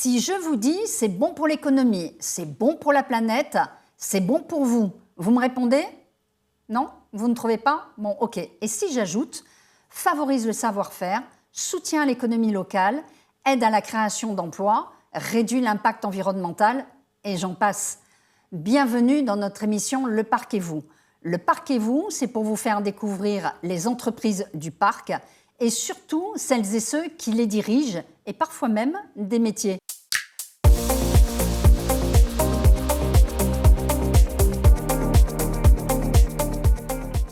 Si je vous dis c'est bon pour l'économie, c'est bon pour la planète, c'est bon pour vous, vous me répondez? Non? Vous ne trouvez pas? Bon, ok. Et si j'ajoute favorise le savoir-faire, soutient l'économie locale, aide à la création d'emplois, réduit l'impact environnemental, et j'en passe. Bienvenue dans notre émission Le Parc et vous. Le Parc et vous, c'est pour vous faire découvrir les entreprises du parc et surtout celles et ceux qui les dirigent et parfois même des métiers.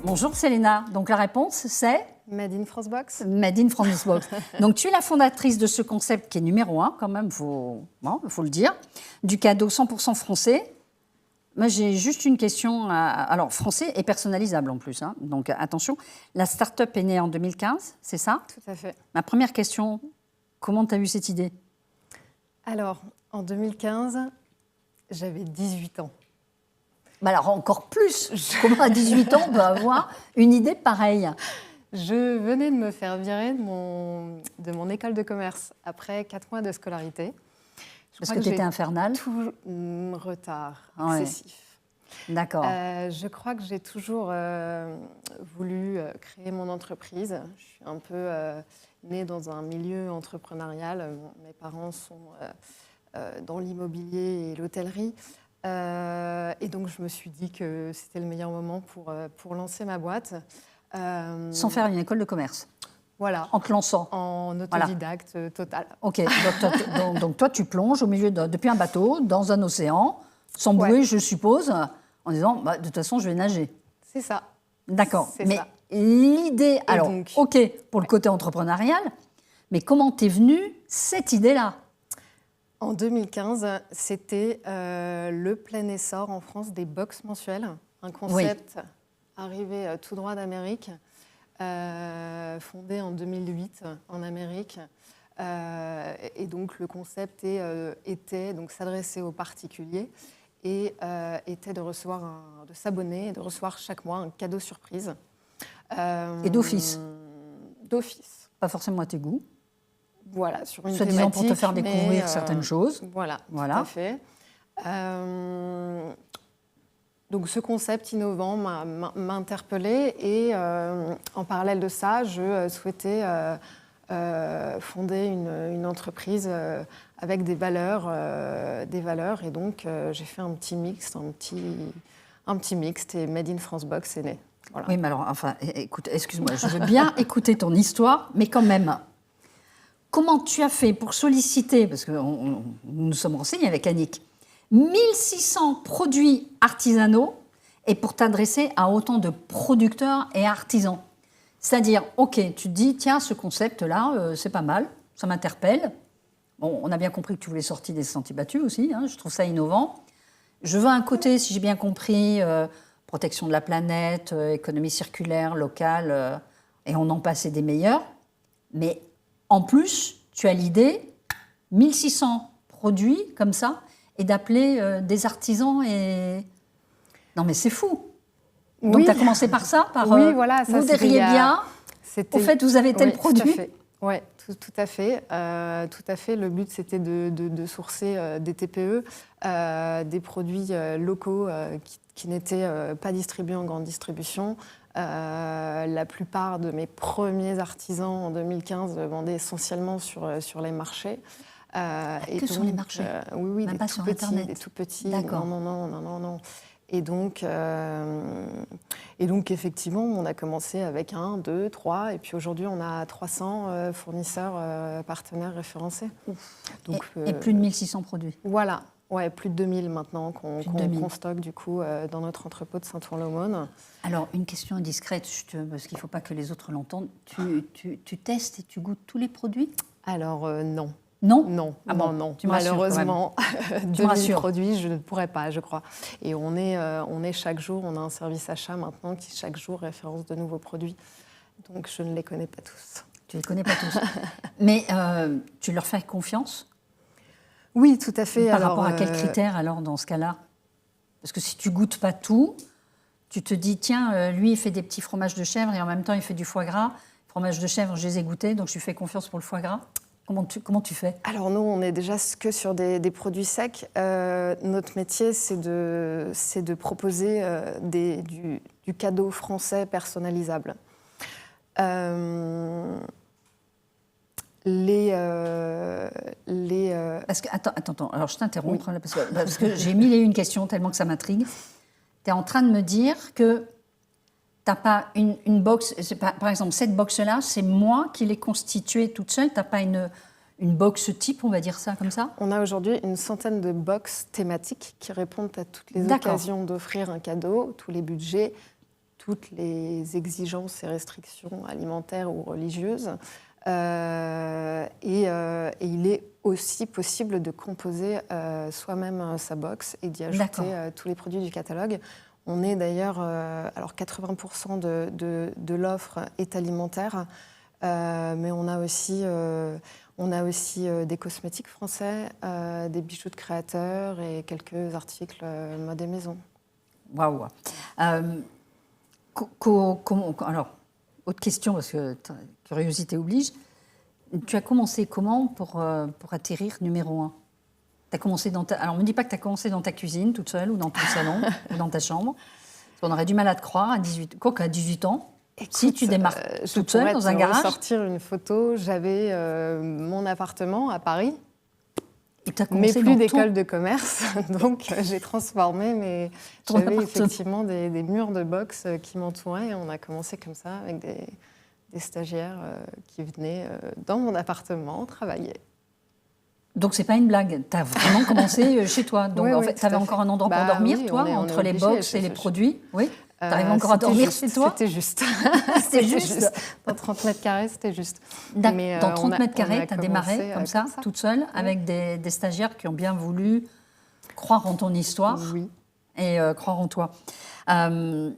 Bonjour Célina, donc la réponse c'est Made in France Box. Made in France Box. Donc tu es la fondatrice de ce concept qui est numéro 1 quand même, faut le dire, du cadeau 100% français. Moi j'ai juste une question, alors français et personnalisable en plus, hein. Donc attention, la start-up est née en 2015, c'est ça? Tout à fait. Ma première question, comment tu as eu cette idée? Alors, en 2015, j'avais 18 ans. Bah alors encore plus, comment à 18 ans on peut avoir une idée pareille? Je venais de me faire virer de mon école de commerce après 4 mois de scolarité. Parce que tu étais infernale? Retard Ouais. excessif. D'accord. Je crois que j'ai toujours voulu créer mon entreprise. Je suis un peu née dans un milieu entrepreneurial. Mes parents sont dans l'immobilier et l'hôtellerie. Et donc, je me suis dit que c'était le meilleur moment pour lancer ma boîte. Sans faire une école de commerce? Voilà. En te lançant? En autodidacte total. Ok, donc toi, tu plonges au milieu depuis un bateau, dans un océan, sans bouée, je suppose, en disant, bah, de toute façon, je vais nager. C'est ça. D'accord. C'est Mais ça. l'idée, alors, donc, ok, pour le côté entrepreneurial, mais comment t'es venue cette idée-là? En 2015, c'était le plein essor en France des box mensuelles, un concept arrivé tout droit d'Amérique, fondé en 2008 en Amérique. Et donc le concept était donc s'adresser aux particuliers et était de s'abonner et de recevoir chaque mois un cadeau surprise. Et d'office? D'office. Pas forcément à tes goûts. Voilà, sur une soi-disant thématique. pour te faire découvrir certaines choses. Voilà, tout à fait. Donc ce concept innovant m'a interpellée et en parallèle de ça, je souhaitais fonder une entreprise avec des valeurs et donc j'ai fait un petit mix et Made in France Box est né. Voilà. Oui, mais alors, enfin, écoute, excuse-moi, je veux bien écouter ton histoire, mais quand même, comment tu as fait pour solliciter, parce que nous nous sommes renseignés avec Annick, 1600 produits artisanaux et pour t'adresser à autant de producteurs et artisans? C'est-à-dire, ok, tu te dis, tiens, ce concept-là, c'est pas mal, ça m'interpelle. Bon, on a bien compris que tu voulais sortir des sentiers battus aussi, hein, je trouve ça innovant. Je veux un côté, si j'ai bien compris, protection de la planète, économie circulaire, locale, et on en passait des meilleurs. Mais en plus, tu as l'idée, 1600 produits comme ça, et d'appeler des artisans et... Non mais c'est fou. Oui. Donc tu as commencé par ça, oui, voilà, ça, vous dériez bien, au fait vous avez tel produit. Oui, tout à fait. Tout à fait. Le but c'était de sourcer des TPE, des produits locaux qui n'étaient pas distribués en grande distribution. La plupart de mes premiers artisans en 2015 vendaient essentiellement sur les marchés. Que sur les marchés? Oui, même pas sur Internet. des tout petits. D'accord. Non. Et donc, effectivement, on a commencé avec 1, 2, 3, et puis aujourd'hui, on a 300 fournisseurs partenaires référencés. Donc, et plus de 1600 produits. Voilà. Ouais, plus de 2000 maintenant qu'on stocke du coup dans notre entrepôt de Saint-Ouen-l'Aumône. Alors, une question indiscrète, parce qu'il ne faut pas que les autres l'entendent. Tu testes et tu goûtes tous les produits? Alors, non. Non? Non, ah bon, non. Tu m'assures, malheureusement, 2000 produits, je ne pourrais pas, je crois. Et on est chaque jour, on a un service achat maintenant qui chaque jour référence de nouveaux produits. Donc, je ne les connais pas tous. Tu ne les connais pas tous. Mais tu leur fais confiance? Oui, tout à fait. Par rapport à quels critères, alors, dans ce cas-là? Parce que si tu goûtes pas tout, tu te dis, tiens, lui, il fait des petits fromages de chèvre et en même temps, il fait du foie gras. Fromages de chèvre, je les ai goûtés, donc je lui fais confiance pour le foie gras. Comment tu fais? Alors nous, on est déjà que sur des produits secs. Notre métier, c'est de proposer du cadeau français personnalisable. Parce que, attends, alors je t'interromps, oui. Parce que j'ai mille et une questions tellement que ça m'intrigue. Tu es en train de me dire que tu n'as pas une box, par exemple, cette box-là, c'est moi qui l'ai constituée toute seule, tu n'as pas une box type, on va dire ça comme ça? On a aujourd'hui une centaine de box thématiques qui répondent à toutes les occasions d'offrir un cadeau, tous les budgets, toutes les exigences et restrictions alimentaires ou religieuses. Et il est aussi possible de composer soi-même sa box et d'y ajouter tous les produits du catalogue. On est d'ailleurs, alors 80% de l'offre est alimentaire, mais on a aussi des cosmétiques français, des bijoux de créateurs et quelques articles mode et maison. Waouh. Alors, autre question, parce que curiosité oblige. Tu as commencé comment pour atterrir numéro 1? T'as commencé alors, ne me dis pas que tu as commencé dans ta cuisine, toute seule, ou dans ton salon, ou dans ta chambre. Parce qu'on aurait du mal à te croire, à 18 ans. Écoute, si tu démarres toute seule dans un garage. Je pourrais sortir une photo. J'avais mon appartement à Paris, mais plus d'école de commerce. Donc, j'ai transformé, mais j'avais effectivement des murs de box qui m'entouraient. Et on a commencé comme ça, avec des stagiaires qui venaient dans mon appartement travailler. Donc, c'est pas une blague. Tu as vraiment commencé chez toi. Donc, oui, en fait, tu avais encore un endroit pour dormir, toi, entre les box et les produits? Oui. Tu arrives encore à dormir chez toi? C'était juste. C'était juste. Dans 30 mètres carrés, c'était juste. Dans 30 mètres carrés, tu as démarré comme ça, toute seule, avec des stagiaires qui ont bien voulu croire en ton histoire et croire en toi. Comment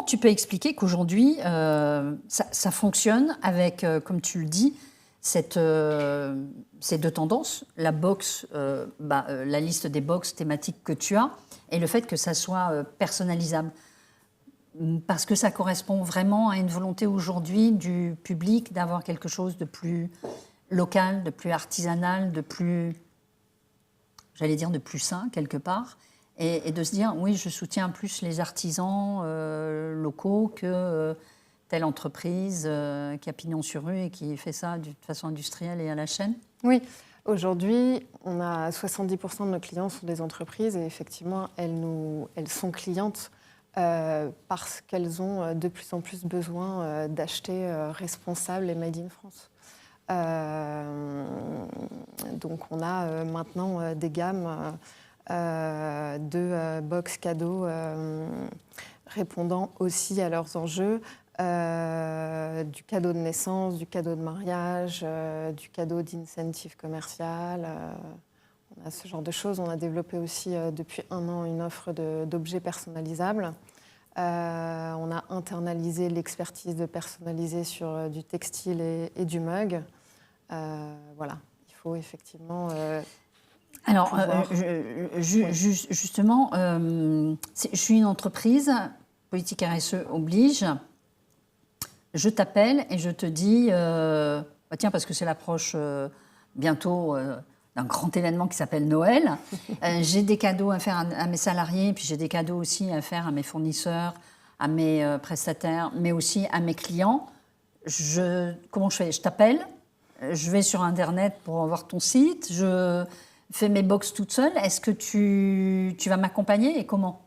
tu peux expliquer qu'aujourd'hui, ça fonctionne avec, comme tu le dis, ces deux tendances, la box, la liste des box thématiques que tu as, et le fait que ça soit personnalisable? Parce que ça correspond vraiment à une volonté aujourd'hui du public d'avoir quelque chose de plus local, de plus artisanal, de plus, j'allais dire, de plus sain quelque part, et de se dire, oui, je soutiens plus les artisans locaux que telle entreprise qui a pignon sur rue et qui fait ça de façon industrielle et à la chaîne. Oui. Aujourd'hui, on a 70% de nos clients sont des entreprises et effectivement, elles sont clientes parce qu'elles ont de plus en plus besoin d'acheter responsable et made in France. Donc, on a maintenant des gammes de box cadeaux répondant aussi à leurs enjeux. Du cadeau de naissance, du cadeau de mariage, du cadeau d'incentive commercial. On a ce genre de choses. On a développé aussi depuis 1 an une offre d'objets personnalisables. On a internalisé l'expertise de personnaliser sur du textile et du mug. Voilà, il faut effectivement... Alors, justement, je suis une entreprise, politique RSE oblige. Je t'appelle et je te dis, tiens, parce que c'est l'approche bientôt d'un grand événement qui s'appelle Noël, j'ai des cadeaux à faire à mes salariés, puis j'ai des cadeaux aussi à faire à mes fournisseurs, à mes prestataires, mais aussi à mes clients. Comment je fais? Je t'appelle, je vais sur Internet pour voir ton site, je fais mes box toute seule. Est-ce que tu vas m'accompagner et comment?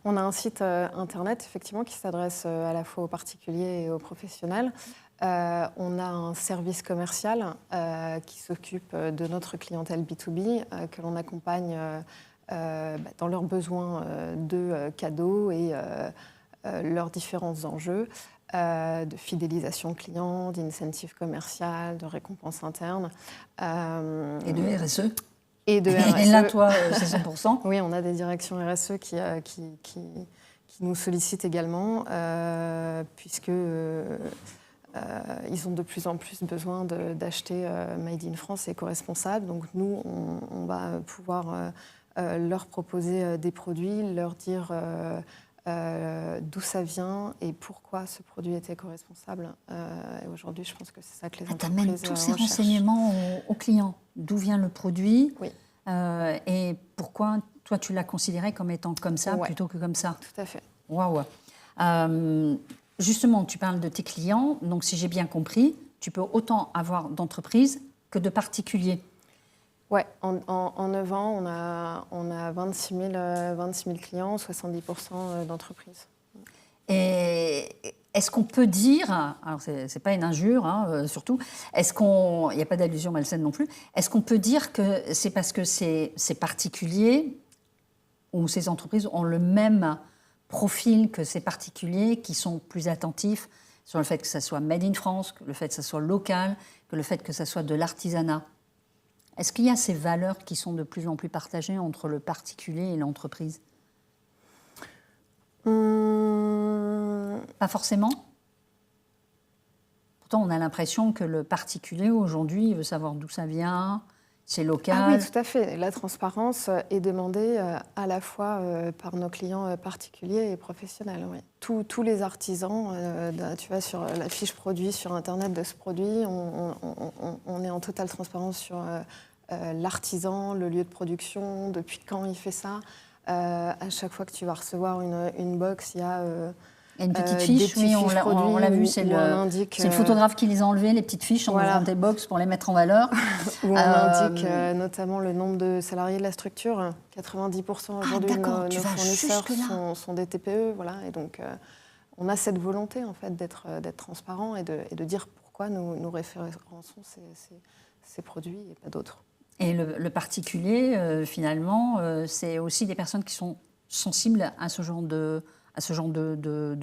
On a un site internet, effectivement, qui s'adresse à la fois aux particuliers et aux professionnels. On a un service commercial qui s'occupe de notre clientèle B2B, que l'on accompagne dans leurs besoins de cadeaux et leurs différents enjeux de fidélisation client, d'incentive commercial, de récompense interne. Et de RSE? Et de RSE. Et là, toi, c'est 100%? Oui, on a des directions RSE qui nous sollicitent également, puisque ils ont de plus en plus besoin d'acheter Made in France et éco-responsable. Donc nous, on va pouvoir leur proposer des produits, leur dire d'où ça vient et pourquoi ce produit est éco-responsable. Et aujourd'hui, je pense que c'est ça que les entreprises t'amènes tous ces recherchent. renseignements aux clients. D'où vient le produit Oui. Et pourquoi toi tu l'as considéré comme étant comme ça plutôt que comme ça. Tout à fait. Waouh. Justement, tu parles de tes clients. Donc, si j'ai bien compris, tu peux autant avoir d'entreprises que de particuliers. Ouais, en 9 ans, on a 26 000 clients, 70% d'entreprises. Et est-ce qu'on peut dire, alors c'est pas une injure, hein, surtout, il n'y a pas d'allusion malsaine non plus, est-ce qu'on peut dire que c'est parce que ces particuliers ou ces entreprises ont le même profil que ces particuliers qui sont plus attentifs sur le fait que ça soit made in France, que le fait que ça soit local, que le fait que ça soit de l'artisanat? Est-ce qu'il y a ces valeurs qui sont de plus en plus partagées entre le particulier et l'entreprise? Pas forcément. Pourtant, on a l'impression que le particulier, aujourd'hui, veut savoir d'où ça vient, c'est local. Ah oui, tout à fait. La transparence est demandée à la fois par nos clients particuliers et professionnels. Oui. Tous les artisans, tu vois, sur la fiche produit sur Internet de ce produit, on est en totale transparence sur l'artisan, le lieu de production, depuis quand il fait ça. À chaque fois que tu vas recevoir une box, il y a une petite fiche, oui, on l'a vu, c'est le photographe qui les a enlevées, les petites fiches, en ouvrant des box pour les mettre en valeur. Où on indique notamment le nombre de salariés de la structure. 90% aujourd'hui de nos fournisseurs sont des TPE. Voilà, et donc, on a cette volonté en fait, d'être transparent et de dire pourquoi nous référençons ces produits et pas d'autres. Et le particulier, finalement, c'est aussi des personnes qui sont sensibles à ce genre de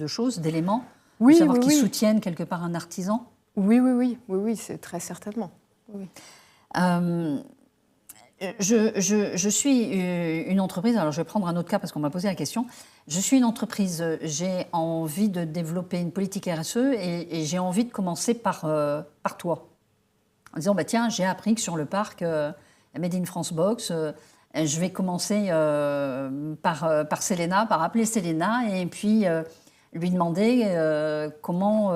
choses, d'éléments, oui, savoir qu'ils soutiennent quelque part un artisan. Oui, c'est très certainement. Oui. Je suis une entreprise, alors je vais prendre un autre cas parce qu'on m'a posé la question. Je suis une entreprise, j'ai envie de développer une politique RSE et j'ai envie de commencer par toi. En disant, bah, tiens, j'ai appris que sur le parc, Made in France Box, je vais commencer par Selena, par appeler Selena et puis lui demander comment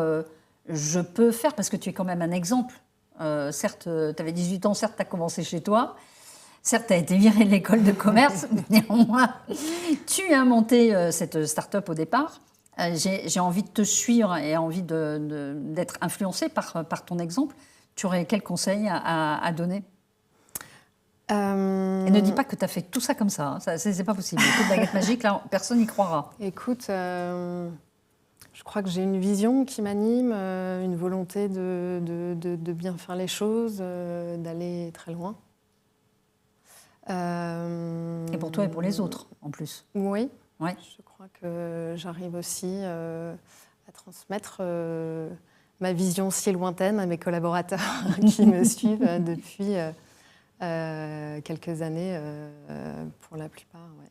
je peux faire, parce que tu es quand même un exemple. Certes, tu avais 18 ans, certes, tu as commencé chez toi, certes, tu as été viré de l'école de commerce, mais néanmoins, tu as monté cette start-up au départ. J'ai envie de te suivre et envie d'être influencée par ton exemple. Tu aurais quel conseil à donner ? Et ne dis pas que tu as fait tout ça comme ça. C'est pas possible. Le coup de baguette magique, là, personne n'y croira. Écoute, je crois que j'ai une vision qui m'anime, une volonté de bien faire les choses, d'aller très loin. Et pour toi et pour les autres, en plus. Oui. Ouais. Je crois que j'arrive aussi à transmettre ma vision si lointaine à mes collaborateurs qui me suivent depuis quelques années, pour la plupart. Ouais.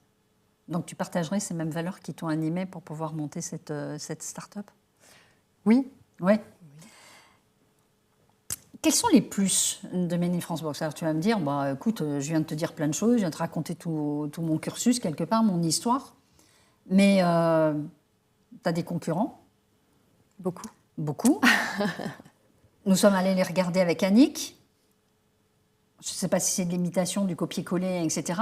Donc tu partagerais ces mêmes valeurs qui t'ont animé pour pouvoir monter cette start-up ? Oui. Ouais. Quels sont les plus de Made in France Box ? Alors tu vas me dire, bah, écoute, je viens de te dire plein de choses, je viens de te raconter tout mon cursus, quelque part, mon histoire. Mais tu as des concurrents ? Beaucoup. Nous sommes allés les regarder avec Annick. Je ne sais pas si c'est de l'imitation, du copier-coller, etc.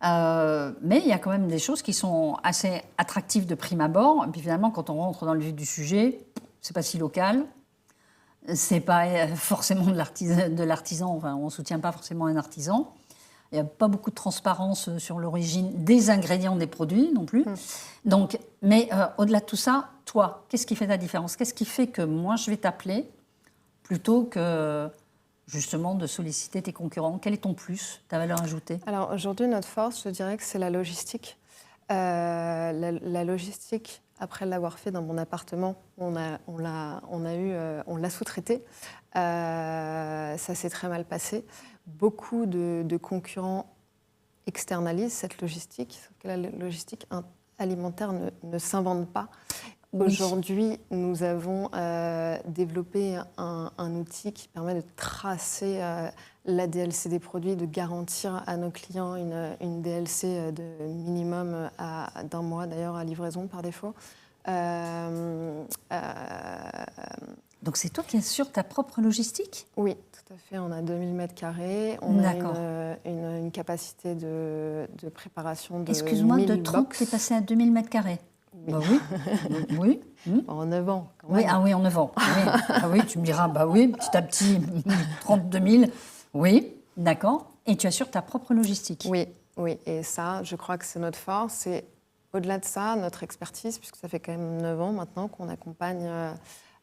Mais il y a quand même des choses qui sont assez attractives de prime abord. Et puis finalement, quand on rentre dans le vif du sujet, c'est pas si local. C'est pas forcément de l'artisan. Enfin, on ne soutient pas forcément un artisan. Il n'y a pas beaucoup de transparence sur l'origine des ingrédients des produits non plus. Donc, mais au-delà de tout ça, toi, qu'est-ce qui fait ta différence ? Qu'est-ce qui fait que moi, je vais t'appeler plutôt que justement de solliciter tes concurrents ? Quel est ton plus, ta valeur ajoutée ? Alors aujourd'hui, notre force, je dirais que c'est la logistique. La logistique, après l'avoir fait dans mon appartement, on l'a sous-traité. Ça s'est très mal passé. Beaucoup de concurrents externalisent cette logistique, sauf que la logistique alimentaire ne s'invente pas. Oui. Aujourd'hui, nous avons développé un outil qui permet de tracer la DLC des produits, de garantir à nos clients une DLC de minimum d'un mois, d'ailleurs, à livraison par défaut. Donc c'est toi qui assures ta propre logistique? Oui, tout à fait. On a 2000 mètres carrés. On D'accord. a une capacité de préparation de Excuse-moi, 1000 de 30, box. t'es passé à 2000 mètres carrés? Oui. Bah oui. Oui. En 9 ans, quand Oui, même. ah oui, en 9 ans. Oui. Ah oui, tu me diras, bah oui, petit à petit, 32 000. Oui, d'accord. Et tu assures ta propre logistique? Oui, oui. Et ça, je crois que c'est notre force. Et au-delà de ça, notre expertise, puisque ça fait quand même 9 ans maintenant qu'on accompagne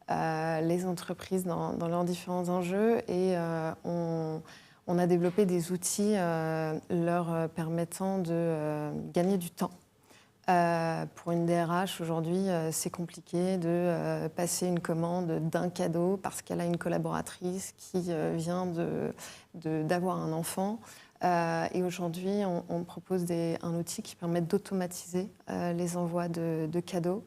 les entreprises dans leurs différents enjeux. Et on a développé des outils leur permettant de gagner du temps. Pour une DRH, aujourd'hui, c'est compliqué de passer une commande d'un cadeau parce qu'elle a une collaboratrice qui vient d'avoir un enfant. Et aujourd'hui, on propose un outil qui permet d'automatiser les envois de cadeaux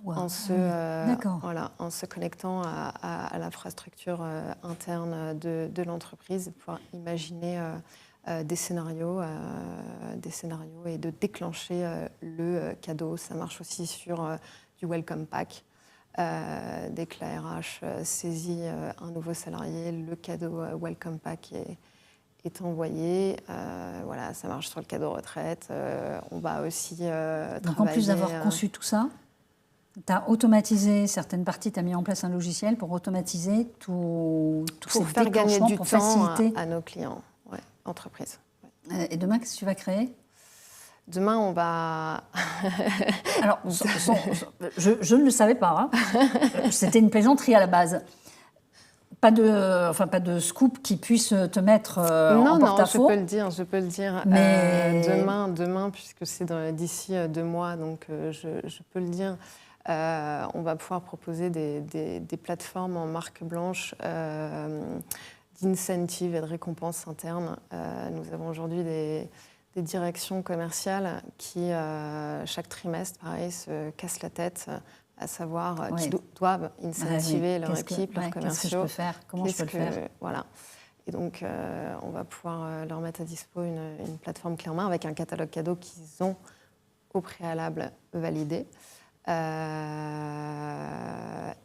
en se connectant à l'infrastructure interne de l'entreprise et pouvoir imaginer des scénarios et de déclencher le cadeau. Ça marche aussi sur du welcome pack. Dès que la RH saisit un nouveau salarié, le cadeau welcome pack est envoyé. Voilà, ça marche sur le cadeau retraite. On va aussi Donc en plus d'avoir conçu tout ça, tu as automatisé certaines parties, tu as mis en place un logiciel pour automatiser tous ces faire gagner du pour temps faciliter à nos clients, entreprises. Et demain, qu'est-ce que tu vas créer? Demain, on va... Alors, je ne le savais pas. Hein. C'était une plaisanterie à la base. Pas de scoop qui puisse te mettre en porte-à-faux. Non, je peux le dire. Mais... demain, puisque c'est d'ici 2 mois, donc je peux le dire, on va pouvoir proposer des plateformes en marque blanche d'incentives et de récompenses internes. Nous avons aujourd'hui des directions commerciales qui, chaque trimestre, pareil, se cassent la tête à savoir qui doivent incentiver leur équipe, leurs commerciaux. Qu'est-ce que je peux faire? Comment je peux le faire? Voilà. Et donc, on va pouvoir leur mettre à dispo une plateforme clé en main avec un catalogue cadeau qu'ils ont au préalable validé.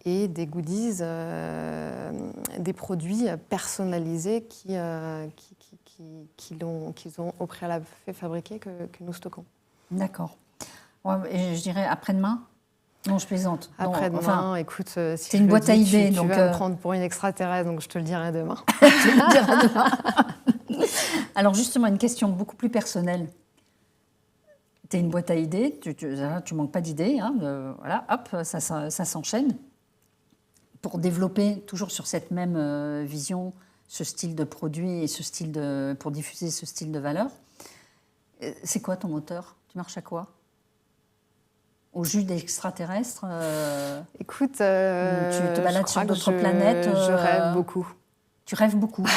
Et des goodies, des produits personnalisés qu'ils ont au préalable fait fabriquer que nous stockons. D'accord. Ouais, et je dirais après-demain? Non, je plaisante. Après-demain, écoute, si c'est une boîte à idées. Tu vas me prendre pour une extraterrestre, donc je te le dirai demain. Tu me diras demain. Alors justement, une question beaucoup plus personnelle. Tu es une boîte à idées, tu manques pas d'idées, hein, voilà, hop, ça s'enchaîne. Pour développer toujours sur cette même vision, ce style de produit et pour diffuser ce style de valeur, c'est quoi ton moteur? Tu marches à quoi? Au jus d'extraterrestres Écoute, tu te balades sur d'autres planètes je rêve beaucoup. Tu rêves beaucoup?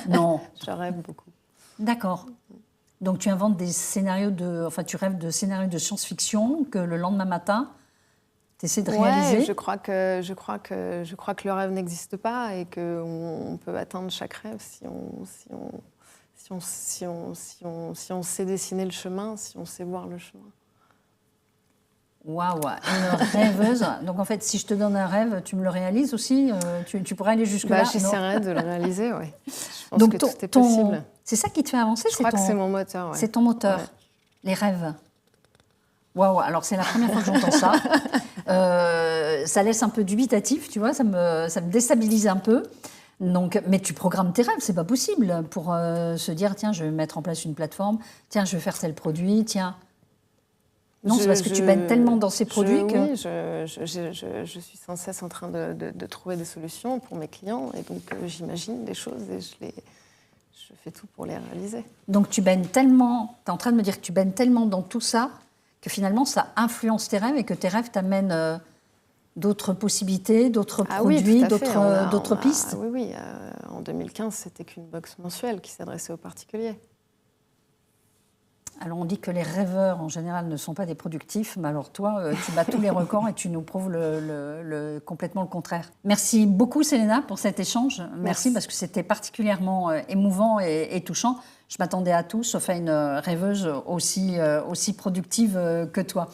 Non. Je rêve beaucoup. D'accord. Donc tu inventes des scénarios tu rêves de scénarios de science-fiction que le lendemain matin, tu essaies de réaliser. Je crois que le rêve n'existe pas et qu'on peut atteindre chaque rêve si on sait dessiner le chemin, si on sait voir le chemin. Waouh, une rêveuse. Donc en fait, si je te donne un rêve, tu me le réalises aussi? Tu pourrais aller jusque-là? J'essaierai de le réaliser, oui. Je pense donc que tout est possible. C'est ça qui te fait avancer? Je crois que c'est mon moteur. Ouais. C'est ton moteur, les rêves. Waouh, alors c'est la première fois que j'entends ça. Ça laisse un peu dubitatif, tu vois, ça me déstabilise un peu. Donc, mais tu programmes tes rêves, c'est pas possible pour se dire, tiens, je vais mettre en place une plateforme, tiens, je vais faire tel produit, tiens... Non, c'est parce que tu baignes tellement dans ces produits que... Oui, je suis sans cesse en train de trouver des solutions pour mes clients. Et donc, j'imagine des choses et je fais tout pour les réaliser. Donc, tu baignes tellement... Tu es en train de me dire que tu baignes tellement dans tout ça que finalement, ça influence tes rêves et que tes rêves t'amènent d'autres possibilités, d'autres produits, d'autres pistes. Oui. En 2015, c'était qu'une box mensuelle qui s'adressait aux particuliers. Alors on dit que les rêveurs en général ne sont pas des productifs, mais alors toi, tu bats tous les records et tu nous prouves complètement le contraire. Merci beaucoup Selena pour cet échange. Merci parce que c'était particulièrement émouvant et touchant. Je m'attendais à tout, sauf à une rêveuse aussi productive que toi.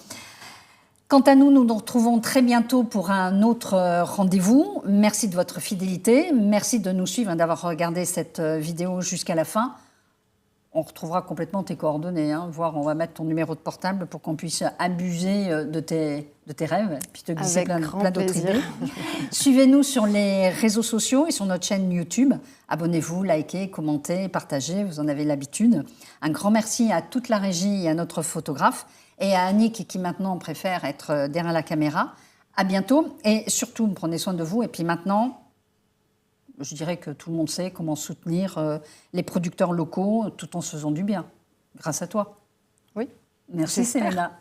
Quant à nous, nous nous retrouvons très bientôt pour un autre rendez-vous. Merci de votre fidélité. Merci de nous suivre et d'avoir regardé cette vidéo jusqu'à la fin. On retrouvera complètement tes coordonnées, voire on va mettre ton numéro de portable pour qu'on puisse abuser de tes rêves, puis te glisser plein d'autres idées. Suivez-nous sur les réseaux sociaux et sur notre chaîne YouTube. Abonnez-vous, likez, commentez, partagez, vous en avez l'habitude. Un grand merci à toute la régie et à notre photographe et à Annick qui maintenant préfère être derrière la caméra. À bientôt et surtout, prenez soin de vous. Et puis maintenant, je dirais que tout le monde sait comment soutenir les producteurs locaux tout en se faisant du bien, grâce à toi. Oui. Merci Selena.